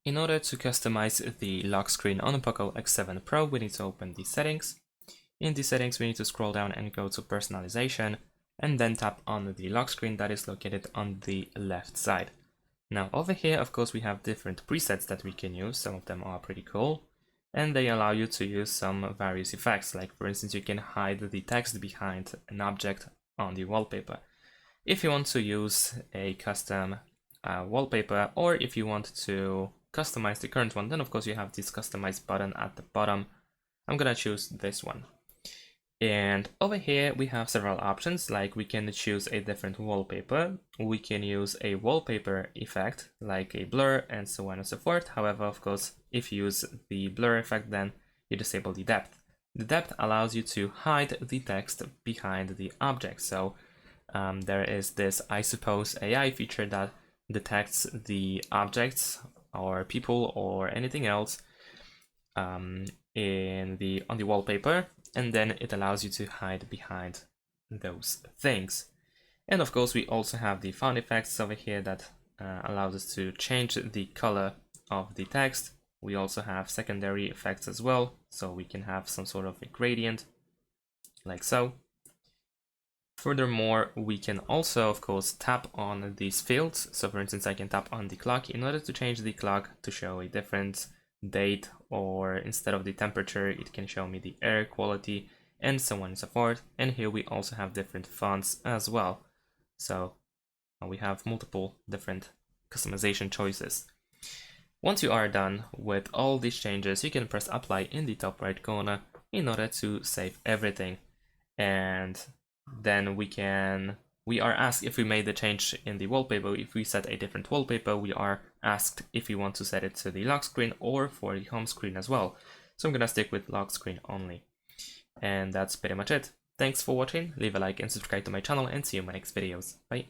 In order to customize the lock screen on the POCO X7 Pro, we need to open the settings. In the settings, we need to scroll down and go to personalization, and then tap on the lock screen that is located on the left side. Now over here, of course, we have different presets that we can use. Some of them are pretty cool, and they allow you to use some various effects. Like for instance, you can hide the text behind an object on the wallpaper. If you want to use a custom wallpaper, or if you want to customize the current one, then of course you have this customize button at the bottom. I'm gonna choose this one. And over here we have several options, like we can choose a different wallpaper, we can use a wallpaper effect like a blur and so on and so forth. However, of course, if you use the blur effect, then you disable the depth. The depth allows you to hide the text behind the object. So there is this, I suppose, AI feature that detects the objects or people or anything else on the wallpaper, and then it allows you to hide behind those things. And of course, we also have the font effects over here that allows us to change the color of the text. We also have secondary effects as well, so we can have some sort of a gradient, like so. Furthermore, we can also, of course, tap on these fields. So for instance, I can tap on the clock in order to change the clock to show a different date, or instead of the temperature, it can show me the air quality, and so on and so forth. And here we also have different fonts as well. So we have multiple different customization choices. Once you are done with all these changes, you can press apply in the top right corner in order to save everything. And then we are asked if we made the change in the wallpaper. If we set a different wallpaper, we are asked if we want to set it to the lock screen or for the home screen as well. So I'm gonna stick with lock screen only. And that's pretty much it. Thanks for watching, leave a like and subscribe to my channel, and see you in my next videos. Bye.